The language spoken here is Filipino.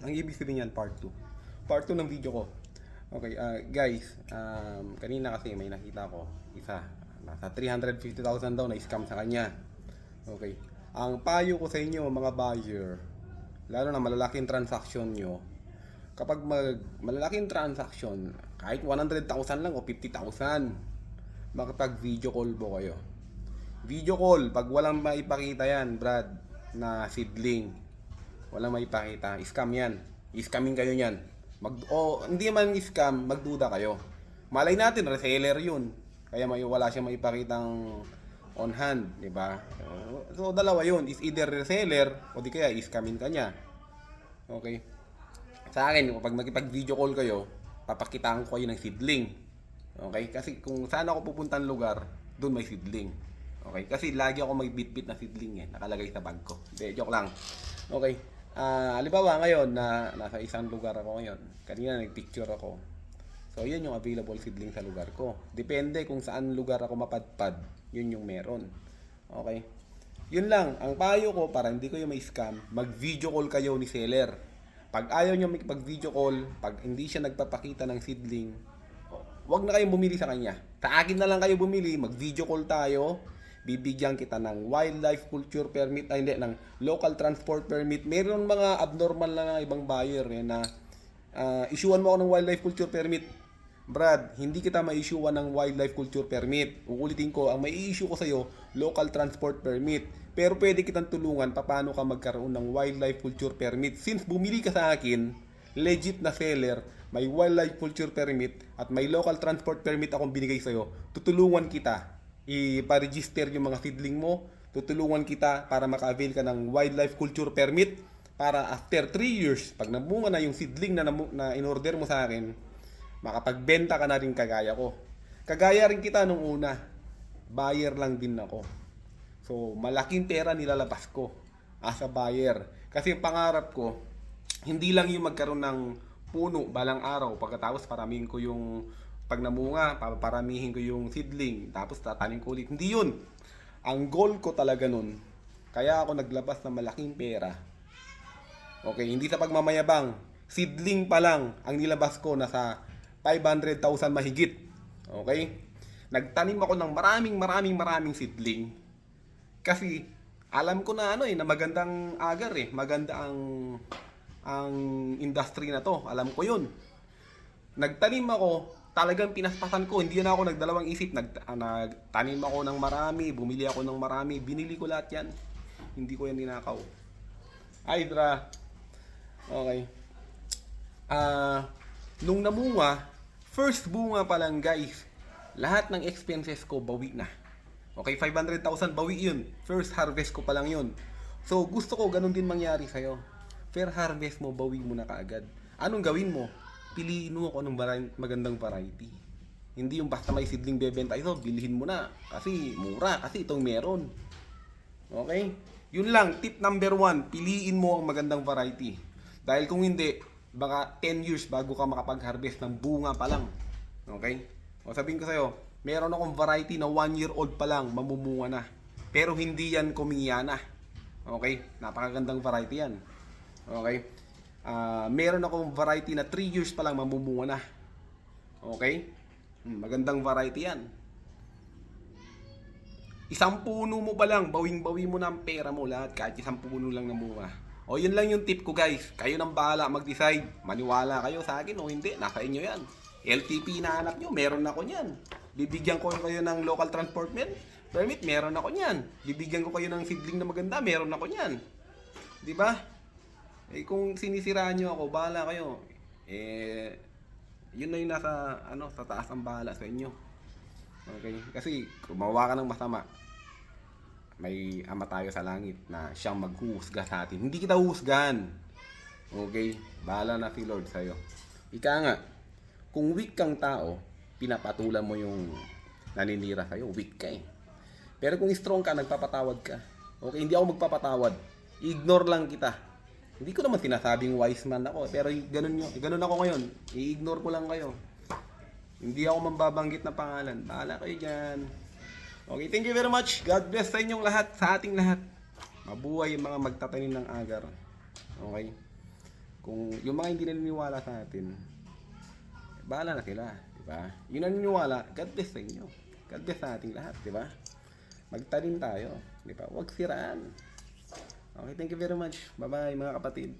Ang ibig sabihin yan, part 2. Part 2 ng video ko. Okay, guys, kanina kasi may nakita ko, isa, nasa 350,000 daw na scam sa kanya. Okay, ang payo ko sa inyo mga buyer, lalo na malalaking transaction nyo, kapag malalaking transaction, kahit 100,000 lang o 50,000, makapag video call po kayo. Video call, pag walang maipakita yan, Brad, na seedling, walang maipakita, scam yan. Scamming kayo yan. Hindi man scam, magduda kayo. Malay natin, reseller yun. Kaya wala siyang maipakitang on hand, di ba? So, dalawa yun. Is either reseller, o di kaya scamming ka niya. Okay? Sa akin, kapag makipag-video call kayo, papakitaan ko kayo ng seedling. Okay? Kasi kung saan ako pupuntang lugar, doon may seedling. Okay? Kasi lagi ako may bit-bit na seedling eh. Nakalagay sa bag ko. Hindi, joke lang. Okay. Halimbawa ngayon na nasa isang lugar ako ngayon. Kanina nagpicture ako. So, yun yung available seedling sa lugar ko. Depende kung saan lugar ako mapadpad, yun yung meron. Okay? Yun lang. Ang payo ko para hindi kayo may scam, mag-video call kayo ni seller. Pag ayaw nyo mag-video call, pag hindi siya nagpapakita ng seedling, wag na kayong bumili sa kanya. Sa akin na lang kayo bumili, mag-video call tayo. Bibigyan kita ng wildlife culture permit, ng local transport permit. Meron mga abnormal na ibang buyer na issuean mo ako ng wildlife culture permit. Brad, hindi kita ma-issuean ng wildlife culture permit. Uulitin ko, ang mai-issue ko sa'yo, local transport permit. Pero pwede kitang tulungan paano ka magkaroon ng wildlife culture permit. Since bumili ka sa akin, legit na seller, may wildlife culture permit at may local transport permit akong binigay sa'yo, tutulungan kita i-register yung mga seedling mo, tutulungan kita para maka-avail ka ng wildlife culture permit para after 3 years, pag nabunga na yung seedling na in-order mo sa akin, makapagbenta ka na rin kagaya ko. Kagaya rin kita nung una, buyer lang din ako. So, malaking pera nilalabas ko as a buyer. Kasi yung pangarap ko, hindi lang yung magkaroon ng puno balang araw, pagkatapos paramihin ko yung pag namunga, paparamihin ko yung seedling, tapos tatanim ko ulit. Hindi yun. Ang goal ko talaga nun, kaya ako naglabas ng malaking pera. Okay, hindi sa pagmamayabang. Seedling pa lang, ang nilabas ko nasa 500,000 mahigit. Okay? Nagtanim ako ng maraming seedling. Kasi, alam ko na na magandang agar eh. Maganda ang industry na to. Alam ko yun. Nagtanim ako, talagang pinaspasan ko, hindi na ako nagdalawang isip, nagtanim ako ng marami, bumili ako ng marami, binili ko lahat yan. Hindi ko yan ninakaw. Hydra. Okay. Nung namunga, first bunga pa lang guys, lahat ng expenses ko bawi na. Okay, 500,000 bawi yun. First harvest ko pa lang yun. So gusto ko ganun din mangyari sa'yo. Fair harvest mo, bawi mo na kaagad. Anong gawin mo? Piliin mo kung anong magandang variety. Hindi yung basta may seedling bebenta ito, bilhin mo na. Kasi mura, kasi itong meron. Okay? Yun lang, tip number 1, piliin mo ang magandang variety. Dahil kung hindi, baka 10 years bago ka makapag-harvest ng bunga pa lang. Okay? O sabihin ko sa'yo, meron akong variety na 1 year old pa lang, mamumunga na. Pero hindi yan kumiyana. Okay? Napakagandang variety yan. Okay? Meron akong variety na 3 years pa lang mamumunga na. Okay? Magandang variety yan. Isang puno mo pa lang, bawing-bawi mo na ang pera mo lahat kahit isang puno lang na bunga. O yun lang yung tip ko guys. Kayo nang bahala mag-decide. Maniwala kayo sa akin o hindi, nasa inyo yan. LTP na hanap nyo, meron ako nyan. Bibigyan ko kayo ng local transport permit, meron ako nyan. Bibigyan ko kayo ng seedling na maganda, meron ako nyan. Diba? Kung sinisiraan nyo ako, bahala kayo. Yun na yung sa taas ang bahala sa inyo. Okay? Kasi, gumawa ka ng masama, may ama tayo sa langit na siyang maghuhusga sa atin. Hindi kita huhusgahan. Okay? Bahala na si Lord sa'yo. Ika nga, kung weak kang tao, pinapatulan mo yung naninira sa'yo. Weak ka eh. Pero kung strong ka, nagpapatawad ka. Okay? Hindi ako magpapatawad. Ignore lang kita. Hindi ko naman sinasabing wise man ako, pero ganun ako ngayon. I-ignore ko lang kayo. Hindi ako mambabanggit na pangalan. Bahala kayo dyan. Okay, thank you very much. God bless sa inyong lahat, sa ating lahat. Mabuhay yung mga magtatanim ng agar. Okay? Kung yung mga hindi naniniwala sa atin, bahala na sila, di ba? Yung naniniwala, God bless sa inyo. God bless sa ating lahat, di ba? Magtanim tayo, di ba? Huwag siraan. Okay, thank you very much. Bye-bye mga kapatid.